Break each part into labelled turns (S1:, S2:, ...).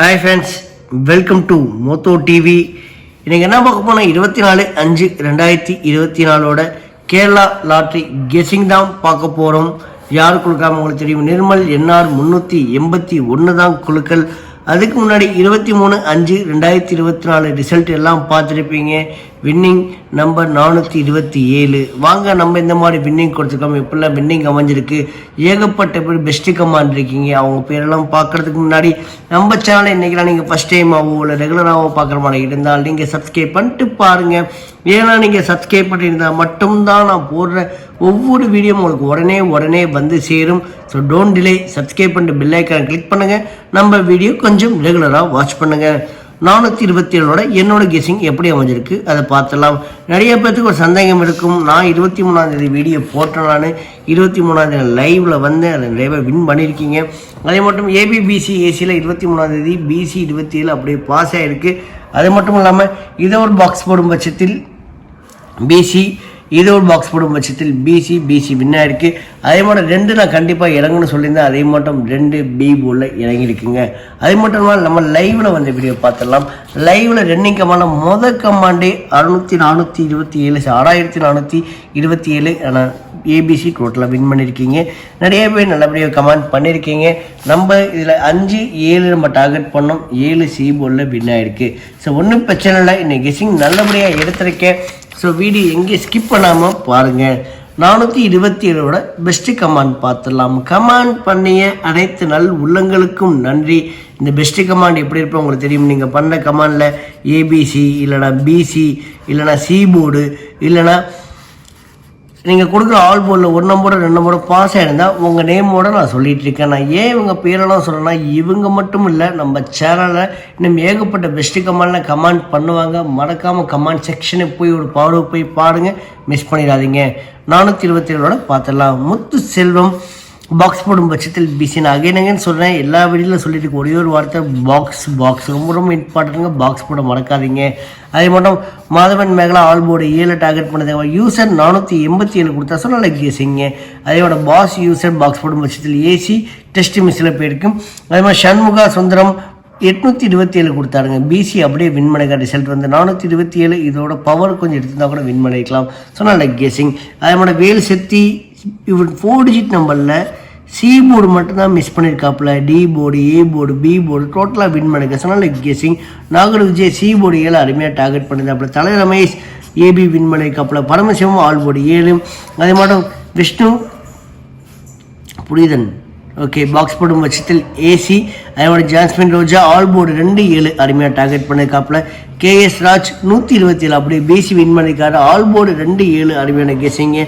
S1: Hi friends, welcome to Moto TV. இன்றைக்கி என்ன பார்க்க போனால் 24/5/2024 கேரளா லாட்ரி கெஸிங் தான் பார்க்க போகிறோம். யார் கொடுக்காம உங்களுக்கு தெரியும், நிர்மல் என்ஆர் 381 தான் குழுக்கள். அதுக்கு முன்னாடி 23/5/2024 ரிசல்ட் எல்லாம் பார்த்துருப்பீங்க. Winning number 427. வாங்க நம்ம இந்த மாதிரி வின்னிங் கொடுத்துருக்கோம், எப்படிலாம் வின்னிங் அமைஞ்சிருக்கு, ஏகப்பட்ட பேர் பெஸ்ட்டு கமாண்ட் இருக்கீங்க. அவங்க பேரெல்லாம் பார்க்குறதுக்கு முன்னாடி நம்ம சேனலை இன்றைக்கெலாம் நீங்கள் ஃபஸ்ட் டைமாகவோ இல்லை ரெகுலராகவோ பார்க்குற மாதிரி இருந்தால் நீங்கள் சப்ஸ்கிரைப் பண்ணிட்டு பாருங்கள். ஏன்னா நீங்கள் சப்ஸ்கிரைப் பண்ணியிருந்தால் மட்டும்தான் நான் போடுற ஒவ்வொரு வீடியோ உங்களுக்கு உடனே வந்து சேரும். ஸோ டோன்ட் டிலே, சப்ஸ்கிரைப் பண்ணிட்டு பெல் ஐக்கானை கிளிக் பண்ணுங்கள். நம்ம வீடியோ கொஞ்சம் ரெகுலராக வாட்ச் பண்ணுங்கள். 427 என்னோட கெஸிங் எப்படி அமைஞ்சிருக்கு அதை பார்த்துடலாம். நிறைய பேர்த்துக்கு ஒரு சந்தேகம் இருக்கும், நான் 23ஆம் வீடியோ போட்டேன், நான் 23ஆம் லைவில் வந்து அதை நிறைய வின் பண்ணியிருக்கீங்க. அதே மட்டும் ஏபிபிசி ஏசியில் 23ஆம் பிசி 27 அப்படியே பாஸ் ஆகிருக்கு. அது மட்டும் இல்லாமல் இதை ஒரு பாக்ஸ் போடும் பட்சத்தில் பிசி, இது ஒரு பாக்ஸ் போடும் பட்சத்தில் பிசி வின்னாக இருக்குது. அதே மட்டும் 2 நான் கண்டிப்பாக இறங்குன்னு சொல்லியிருந்தேன், அதே மட்டும் 2 பி போர்டில் இறங்கியிருக்குங்க. அதே மட்டும் இல்லாமல் நம்ம லைவில் வந்து வீடியோ பார்த்துடலாம். லைவில் ரன்னிங் கமாண்டில் மொதல் கமாண்டே 6427 ஆனால் ஏபிசி டோட்டலாக வின் பண்ணியிருக்கீங்க. நிறைய பேர் நல்லபடியாக கமெண்ட் பண்ணியிருக்கீங்க. நம்ம இதில் 5, 7 நம்ம டார்கெட் பண்ணோம், 7 சி போர்டில் வின் ஆகிருக்கு. ஸோ ஒன்றும் பிரச்சனை இல்லை, இன்னைக்கு கெஸிங் நல்லபடியாக எடுத்திருக்கேன். ஸோ வீடியோ எங்கேயும் ஸ்கிப் பண்ணாமல் பாருங்கள். 427 பெஸ்ட்டு கமாண்ட் பார்த்துடலாம். கமாண்ட் பண்ணிய அனைத்து நல் உள்ளங்களுக்கும் நன்றி. இந்த பெஸ்ட்டு கமாண்ட் எப்படி இருப்போம் உங்களுக்கு தெரியும். நீங்கள் பண்ண கமாண்டில் ஏபிசி இல்லைனா பிசி இல்லைனா சி போர்டு இல்லைனா நீங்கள் கொடுக்குற ஆல் போர்டில் 1 நம்பரோட 2 நம்பரோட பாஸ் ஆகிருந்தால் உங்கள் நேமோட நான் சொல்லிகிட்டு இருக்கேன். நான் ஏன் இவங்க பேரெல்லாம் சொல்கிறேன்னா, இவங்க மட்டும் இல்லை, நம்ம சேனலில் இன்னும் ஏகப்பட்ட பெஸ்ட்டு கமாண்டில் கமெண்ட் பண்ணுவாங்க. மறக்காமல் கமெண்ட் செக்ஷனை போய் ஒரு பார்வை போய் பாருங்கள், மிஸ் பண்ணிடாதீங்க. 427 பார்த்துடலாம். முத்து செல்வம் பாக்ஸ் போடும் பட்சத்தில் பிசி. நான் அகைன் சொல்கிறேன், எல்லா வீடியோவில் சொல்லிட்டு ஒரே ஒரு வார்த்தை, பாக்ஸ் ரொம்ப இம்பார்ட்டன்ட்டுங்க. பாக்ஸ் போட மறக்காதீங்க. அதே மட்டும் Madhavan Megala all board 7 target பண்ணது. யூசர் 487 கொடுத்தா சொன்னால் கெஸிங்க. அதேவோட பாஸ் யூசர் பாக்ஸ் போடும் பட்சத்தில் ஏசி டெஸ்ட் மிஸ்ஸில் போயிருக்கும். அதே மாதிரி சண்முகா சுந்தரம் 827 கொடுத்தாருங்க. பிசி அப்படியே வின் பண்ணிக்க. ரிசல்ட் வந்து 427. இதோட பவர் கொஞ்சம் எடுத்துருந்தா கூட வின் பண்ணிக்கலாம். சொன்னால் கெஸிங். அதே மாதிரி வேல் செத்தி இவர் 4 டிஜிட் நம்பரில் சி போர்டு மட்டும்தான் மிஸ் பண்ணியிருக்காப்புல. D board, A board, B board டோட்டலாக வின் பண்ணிக்க. சொன்னால் guessing. Nagar Vijay C board 7 அருமையாக டார்கெட் பண்ணியிருந்தாப்புல. தலை ரமேஷ் ஏபி வின் பண்ணியிருக்காப்புல. Paramasivam all board 7. அதே மட்டும் விஷ்ணு புரிதன் பாக்ஸ் போடும் பட்சத்தில் ஏசி. அதோட ஜாஸ்மின் ரோஜா ஆல் போர்டு 2 7 அருமையாக டார்கெட் பண்ணியிருக்காப்புல. கேஎஸ் ராஜ் 127 அப்படியே பிசி வின் பண்ணியிருக்காரு. ஆல் போர்டு 2 7 அருமையான கெஸிங்க.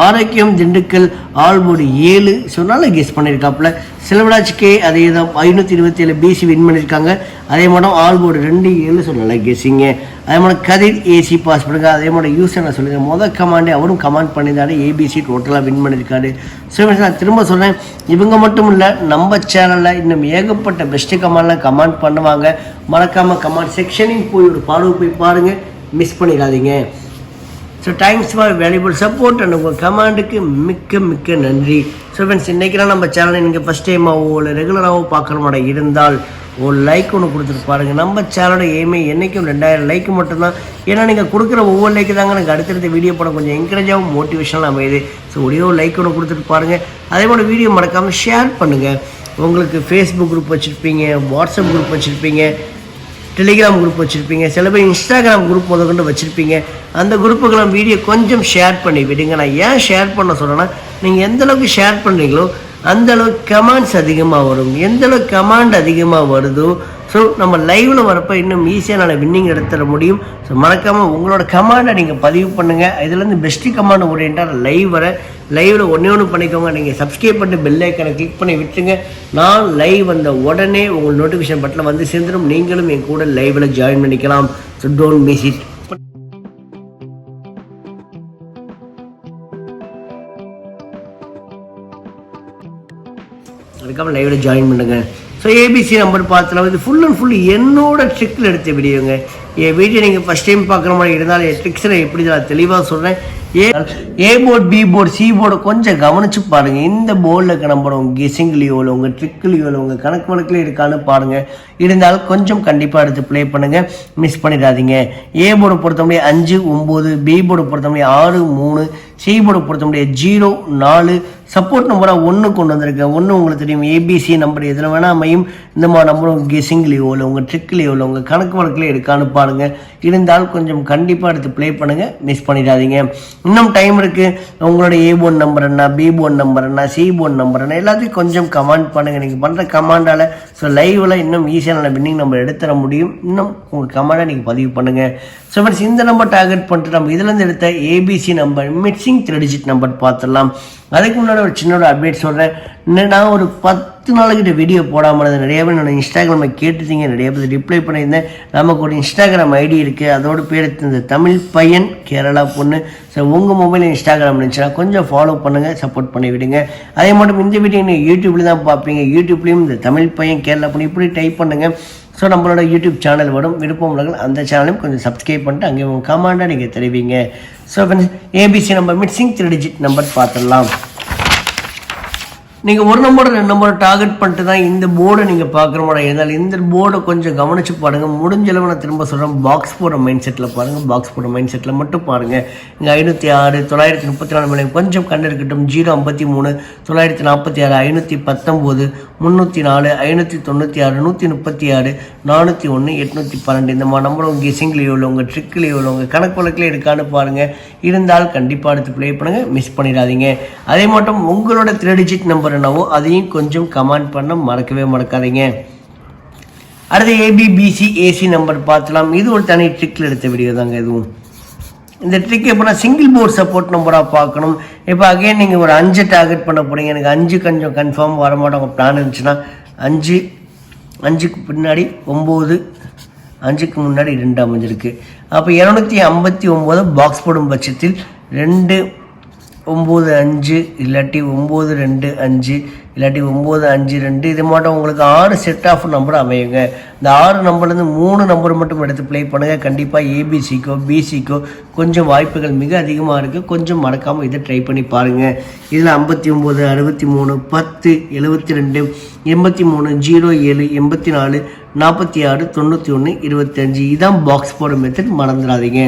S1: ஆரோக்கியம் திண்டுக்கல் ஆல் போர்டு 7 சொன்னால கெஸ் பண்ணியிருக்காப்புல. செல்வராஜ் கே அதே தான் 527 பிசி வின் பண்ணியிருக்காங்க. அதே மாதிரி ஆல் போர்டு 2 7 சொன்னால கெஸிங்க. அதே மாதிரி கதிர் ஏசி பாஸ் பண்ணுங்க. அதே மாதிரி யூசர் நான் சொல்லுங்கள், மொதல் கமாண்டே அவரும் கமெண்ட் பண்ணியிருந்தாரு, ஏபிசி டோட்டலாக வின் பண்ணியிருக்காரு. ஸோ நான் திரும்ப சொல்கிறேன், இவங்க மட்டும் இல்லை, நம்ம சேனலில் இன்னும் ஏகப்பட்ட பெஸ்ட்டு கமெண்ட்லாம் கமெண்ட் பண்ணுவாங்க. மறக்காமல் கமெண்ட் செக்ஷனையும் போய் ஒரு பார்வை போய் பாருங்கள், மிஸ் பண்ணிடாதீங்க. So thanks for valuable support and உங்கள் கமெண்ட்டுக்கு மிக்க நன்றி. ஸோ ஃப்ரெண்ட்ஸ், இன்றைக்கெல்லாம் நம்ம சேனலை நீங்கள் ஃபஸ்ட் டைமாகவோ இல்லை ரெகுலராகவோ பார்க்குற மாதிரி இருந்தால் ஒரு லைக் ஒன்று கொடுத்துட்டு பாருங்கள். நம்ம சேனலோட எய்மே என்றைக்கும் 2000 லைக் மட்டும்தான். ஏன்னா நீங்கள் கொடுக்குற ஒவ்வொரு லைக்கு தாங்க எனக்கு அடுத்தடுத்த வீடியோ போட கொஞ்சம் என்கரேஜாகவும் மோட்டிவேஷனாக அமையுது. ஸோ ஒரே ஒரு லைக் ஒன்று கொடுத்துட்டு பாருங்கள். அதே மாதிரி வீடியோ மறக்காமல் ஷேர் பண்ணுங்கள். உங்களுக்கு ஃபேஸ்புக் குரூப் வச்சுருப்பீங்க, வாட்ஸ்அப் குரூப் வச்சுருப்பீங்க, டெலிகிராம் குரூப் வச்சுருப்பீங்க, சில பேர் இன்ஸ்டாகிராம் குரூப் முதற்கொண்டு வச்சுருப்பீங்க. அந்த குரூப்புக்கெல்லாம் வீடியோ கொஞ்சம் ஷேர் பண்ணி விடுங்க. நான் ஏன் ஷேர் பண்ண சொல்கிறேன்னா, நீங்கள் எந்தளவுக்கு ஷேர் பண்ணுறீங்களோ அந்தளவுக்கு கமெண்ட்ஸ் அதிகமாக வரும். எந்தளவுக்கு கமெண்ட் அதிகமாக வருதோ ஸோ நம்ம லைவில் வரப்போ இன்னும் ஈஸியாக நான் வின்னிங் எடுத்துட முடியும். ஸோ மறக்காமல் உங்களோட கமெண்டை நீங்கள் பதிவு பண்ணுங்கள். இதுலேருந்து பெஸ்ட்டு கமெண்ட் ஓரியண்டாக லைவில் ஒன்று பண்ணிக்கோங்க. நீங்கள் சப்ஸ்கிரைப் பண்ணிட்டு பெல் ஐக்கானை கிளிக் பண்ணி விட்டுருங்க. நான் லைவ் வந்த உடனே உங்கள் நோட்டிஃபிகேஷன் பட்டில் வந்து சேர்ந்துடும். நீங்களும் என் கூட லைவில் ஜாயின் பண்ணிக்கலாம். So don't miss it. அதுக்கப்புறம் லைவில் ஜாயின் பண்ணுங்கள். ஸோ ஏபிசி நம்பர் பார்த்துலாம். இது ஃபுல் அண்ட் ஃபுல் என்னோட ட்ரிக்கில் எடுத்த வீடியோங்க. என் வீடியோ நீங்கள் ஃபஸ்ட் டைம் பார்க்குற மாதிரி இருந்தாலும் என் ட்ரிக்ஸில் எப்படி நான் தெளிவாக சொல்கிறேன். A board, B board, C board கொஞ்சம் கவனிச்சு பாருங்க. இந்த போர்டில் இருக்க நம்பர் உங்கள் கெஸிங்லேயோ இல்லை உங்கள் ட்ரிக்லேயோ இல்லை உங்கள் கணக்கு வழக்கில் இருக்கான்னு பாருங்க. இருந்தாலும் கொஞ்சம் கண்டிப்பாக எடுத்து ப்ளே பண்ணுங்க, மிஸ் பண்ணிடாதீங்க. ஏ போர்டை பொறுத்த முடியாது 5, 9, பி போர்டை பொறுத்த முடியாது 6, 3, சி போர்டை பொறுத்த முடியாது 0, 4. சப்போர்ட் நம்பராக 1 கொண்டு வந்திருக்கேன். 1 உங்களுக்கு தெரியும், ஏபிசி நம்பர் எதில் வேணால் அமையும். இந்த மாதிரி நம்பர் உங்கள் கெஸிங்லேயோ இல்லை உங்கள் ட்ரிக்லேயோ இல்லை உங்கள் கணக்கு வழக்கில் எடுக்கான்னு பாருங்கள். இருந்தால் கொஞ்சம் கண்டிப்பாக எடுத்து ப்ளே பண்ணுங்கள், மிஸ் பண்ணிடாதீங்க. இன்னும் டைம் இருக்குது. உங்களோட ஏ போர்டு நம்பர் என்ன, பி போர்டு நம்பர் என்ன, சி போர்டு நம்பர் என்ன, எல்லாத்தையும் கொஞ்சம் கமெண்ட் பண்ணுங்கள். நீங்கள் பண்ணுற கமாண்டால் லைவில் இன்னும் ஈஸியான வின்னிங் நம்பர் எடுத்துட முடியும். இன்னும் உங்கள் கமாண்டை நீங்கள் பதிவு பண்ணுங்கள். ஸோ ஃப்ரெண்ட்ஸ், இந்த நம்பர் டார்கெட் பண்ணிட்டு நம்ம இதுலேருந்து எடுத்த ABC number mixing 3 digit number பார்த்துடலாம். அதுக்கு முன்னாடி ஒரு சின்னோட அப்டேட் சொல்கிறேன். நான் ஒரு 10 நாளைக்கிட்ட வீடியோ போடாமல் நிறைய பேர் என்னோட இன்ஸ்டாகிராமை கேட்டுட்டீங்க, நிறைய பேர் ரிப்ளை பண்ணியிருந்தேன். நமக்கு ஒரு இன்ஸ்டாகிராம் ஐடி இருக்குது, அதோட பேர் இந்த தமிழ் பையன் கேரளா பொண்ணு. ஸோ உங்கள் மொபைலில் இன்ஸ்டாகிராம் இருந்துச்சுன்னா கொஞ்சம் ஃபாலோ பண்ணுங்கள், சப்போர்ட் பண்ணி விடுங்க. அதே மட்டும் இந்த வீடியோ நீங்கள் யூடியூப்ல தான் பார்ப்பீங்க. யூடியூப்லேயும் இந்த தமிழ் பையன் கேரளா பொண்ணு இப்படி டைப் பண்ணுங்கள். ஸோ நம்மளோட யூடியூப் சேனல் வரும், விருப்பம் உள்ளவர்கள் அந்த சேனலையும் கொஞ்சம் சப்ஸ்கிரைப் பண்ணிட்டு அங்கே உங்கள் கமாண்டாக நீங்கள் தெரிவிங்க. So ABC number mixing 3 digit number பார்த்துடலாம். நீங்கள் ஒரு நம்பர் 2 நம்பர் டார்கெட் பண்ணிட்டு தான் இந்த போர்டை நீங்கள் பார்க்குற மாதிரி இருந்தால் இந்த போர்டை கொஞ்சம் கவனித்து பாருங்கள். முடிஞ்ச அளவு நான் திரும்ப சொல்கிறேன், பாக்ஸ் போடுற மைண்ட் செட்டில் பாருங்கள். பாக்ஸ் போடுற மைண்ட் செட்டில் மட்டும் பாருங்கள். இங்கே 506, 934 மேலே கொஞ்சம் கண்டு இருக்கட்டும். 053, 946, 519, 304, 596, 136, 401, 812 இந்த மாதிரி நம்பர் உங்கள் கெஸிங்லேயோ இல்லை உங்கள் ட்ரிக்லேயோ இல்லை உங்கள் கணக்கு வழக்கில் எடுக்கான்னு பாருங்கள். இருந்தால் கண்டிப்பாக எடுத்து ப்ளே பண்ணுங்கள், மிஸ் பண்ணிடாதீங்க. அதே மட்டும் உங்களோட 3 டிஜிட் நம்பர் என்னவோ அதையும் கொஞ்சம் கமெண்ட் பண்ண மறக்கவே மறக்காதீங்க. அடுத்து ஏபிபிசி ஏசி நம்பர் பார்த்துலாம். இது ஒரு தனி ட்ரிக்கில் எடுத்த வீடியோ தாங்க. இதுவும் இந்த ட்ரிக் எப்போனா சிங்கிள் போர்ட் சப்போர்ட் நம்பராக பார்க்கணும். இப்போ அகைன் நீங்கள் ஒரு 5 டார்கெட் பண்ண போகிறீங்க. எனக்கு 5 கொஞ்சம் கன்ஃபார்ம் வரமாட்டோம் பிளான் இருந்துச்சுன்னா 5, 5க்கு பின்னாடி 9, 5க்கு முன்னாடி 2 அமைஞ்சிருக்கு. அப்போ 259 பாக்ஸ் போடும் பட்சத்தில் 2, 9, 5 இல்லாட்டி 9, 2, 5 இல்லாட்டி 9, 5, 2 இது மட்டும் உங்களுக்கு 6 செட் ஆஃப் நம்பர் அமையுங்க. இந்த 6 நம்பர்லேருந்து 3 நம்பர் மட்டும் எடுத்து ப்ளே பண்ணுங்கள். கண்டிப்பாக ஏபிசிக்கோ பிசிக்கோ கொஞ்சம் வாய்ப்புகள் மிக அதிகமாக இருக்குது. கொஞ்சம் மறக்காமல் இதை ட்ரை பண்ணி பாருங்கள். இதில் 59, 63, 10, 72, 83, 07, 84, 46, 91, 25 இதான் பாக்ஸ் போட மெத்தட், மறந்துடாதீங்க.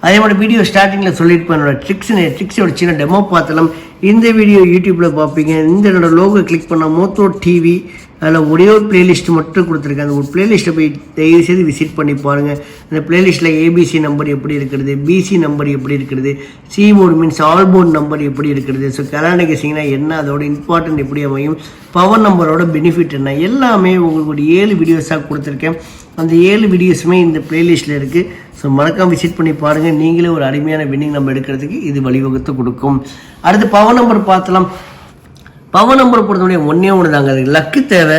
S1: அதே மாதிரி வீடியோ ஸ்டார்டிங்கில் சொல்லிட்டு என்னோட ட்ரிக்ஸோட சின்ன டெமோ பார்த்தலாம். இந்த வீடியோ யூடியூப்பில் பார்ப்பீங்க. இந்த என்னோட லோகோ கிளிக் பண்ணால் மோத்தோ டிவி அதில் ஒரே ஒரு பிளேலிஸ்ட் மட்டும் கொடுத்துருக்கேன். அந்த ஒரு பிளேலிஸ்ட்டை போய் தயவுசெய்து விசிட் பண்ணி பாருங்கள். அந்த பிளேலிஸ்ட்டில் ஏபிசி நம்பர் எப்படி இருக்கிறது, பிசி நம்பர் எப்படி இருக்கிறது, C board means all board number எப்படி இருக்கிறது, ஸோ கல்யாண கெஸிங்னா என்ன, அதோட இம்பார்ட்டன்ட் எப்படி அமையும், பவர் நம்பரோட பெனிஃபிட் என்ன, எல்லாமே உங்களுக்கு ஒரு 7 வீடியோஸாக கொடுத்துருக்கேன். அந்த 7 வீடியோஸுமே இந்த பிளேலிஸ்ட்டில் இருக்குது. ஸோ மறக்காம விசிட் பண்ணி பாருங்கள். நீங்களே ஒரு அருமையான வின்னிங் நம்பர் எடுக்கிறதுக்கு இது வழிவகுத்து கொடுக்கும். அடுத்து பவர் நம்பர் பார்த்தலாம். பவர் நம்பர் பொறுத்தவரை ஒன்று தாங்க, அதுக்கு லக்கு தேவை.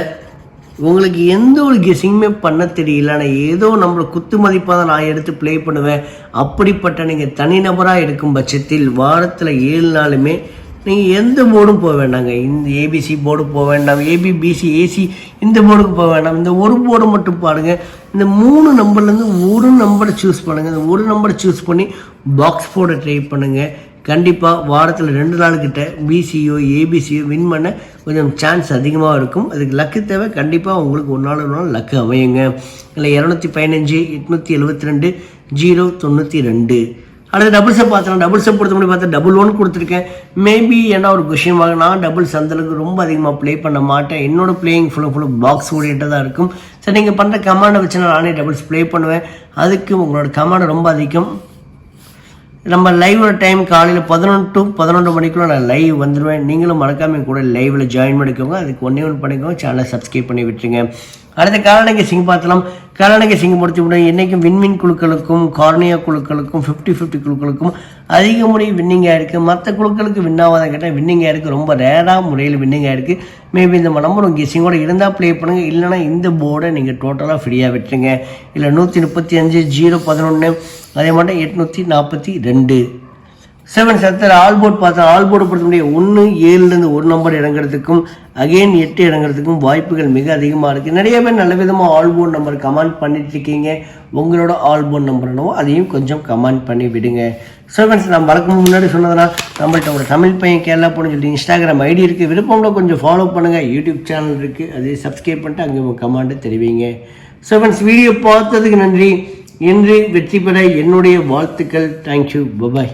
S1: உங்களுக்கு எந்த ஒரு கெஸிங்குமே பண்ண தெரியல, ஆனால் ஏதோ நம்மளை குத்து மதிப்பாக தான் நான் எடுத்து ப்ளே பண்ணுவேன். அப்படிப்பட்ட நீங்கள் தனிநபராக இருக்கும் பட்சத்தில் வாரத்தில் 7 நாளுமே நீங்கள் எந்த போர்டும் போக வேண்டாங்க. இந்த ஏபிசி போர்டு போக வேண்டாம், ஏபிபிசி ஏசி இந்த போர்டுக்கு போக வேண்டாம். இந்த ஒரு போர்டு மட்டும் பாருங்கள். இந்த 3 நம்பர்லேருந்து ஒரு நம்பரை சூஸ் பண்ணுங்கள். இந்த ஒரு நம்பரை சூஸ் பண்ணி பாக்ஸ் போர்டை ட்ரை பண்ணுங்கள். கண்டிப்பாக வாரத்தில் 2 நாளுக்கிட்ட பிசியோ ஏபிசியோ வின் பண்ண கொஞ்சம் சான்ஸ் அதிகமாக இருக்கும். அதுக்கு லக்கு தேவை. கண்டிப்பாக உங்களுக்கு ஒரு நாள் லக்கு அமையுங்க. இல்லை 215, 872, 092. அடுத்து டபுள்ஸை பார்த்தலாம். டபுள்ஸை பொறுத்த முடியும் பார்த்தா 1 கொடுத்துருக்கேன். மேபி ஏன்னா ஒரு கொஷின் வாங்க, நான் டபுள்ஸ் அந்தளவுக்கு ரொம்ப அதிகமாக ப்ளே பண்ண மாட்டேன். என்னோட பிளேயிங் ஃபுல்லாக பாக்ஸ் ஓடிட்டு தான் இருக்கும். சரி, நீங்கள் பண்ணுற கமாண்டை வச்சு நானே டபுள்ஸ் ப்ளே பண்ணுவேன். அதுக்கு உங்களோட கமாண்டை ரொம்ப அதிகம். நம்ம லைவோட டைம் காலையில் 11 to 11 மணிக்குள்ள நான் லைவ் வந்துடுவேன். நீங்களும் மறக்காமல் கூட லைவில் ஜாயின் பண்ணிக்கோங்க. அதுக்கு ஒன்று பண்ணிக்கோங்க, சேனலை சப்ஸ்கிரைப் பண்ணி விட்டுருங்க. அடுத்த கால்நடை சிங் பார்த்தலாம். கால்நடை சிங் பொறுத்து விட என்றைக்கும் வின்வின் குழுக்களுக்கும் கார்னியா குழுக்களுக்கும் 50-50 குழுக்களுக்கும் அதிக முறை வின்னிங்காக இருக்குது. மற்ற குழுக்களுக்கு வின்னாவதாக கேட்டால் வின்னிங்காக இருக்குது. ரொம்ப ரேராக முறையில் வின்னிங்காக இருக்குது. மேபி இந்த நம்பர் உங்கள் கெஸிங்கோட இருந்தால் ப்ளே பண்ணுங்கள். இல்லைனா இந்த போர்டை நீங்கள் டோட்டலாக ஃப்ரீயாக விட்டுருங்க. இல்லை 135, 011 அதே மாதிரி 842. 7 சத்தர் ஆல் போர்டு பார்த்தா ஆல் போர்டு பொறுத்த முடியும் 1 7லேருந்து 1 நம்பர் இறங்குறதுக்கும் அகெயின் 8 இறங்குறதுக்கும் வாய்ப்புகள் மிக அதிகமாக இருக்குது. நிறைய பேர் நல்ல விதமாக ஆல் போர்டு நம்பர் கமெண்ட் பண்ணிட்டு இருக்கீங்க. உங்களோட ஆல் போர்டு நம்பர் என்னவோ அதையும் கொஞ்சம் கமெண்ட் பண்ணி விடுங்க. ஸோ ஃப்ரெண்ட்ஸ், நம்ம வழக்கம் முன்னாடி சொன்னதுனா நம்மள்ட்ட ஒரு தமிழ் பையன் கேரளா போன்னு சொல்லிட்டு இன்ஸ்டாகிராம் ஐடி இருக்குது. விருப்பங்களை கொஞ்சம் ஃபாலோ பண்ணுங்கள். யூடியூப் சேனல் இருக்குது, அதை சப்ஸ்கிரைப் பண்ணிட்டு அங்கே உங்கள் கமெண்ட்டு தெரிவிங்க. ஸோ ஃப்ரெண்ட்ஸ், வீடியோ பார்த்ததுக்கு நன்றி. இன்று வெற்றி பெற என்னுடைய வாழ்த்துக்கள். தேங்க்யூ. பபாய்.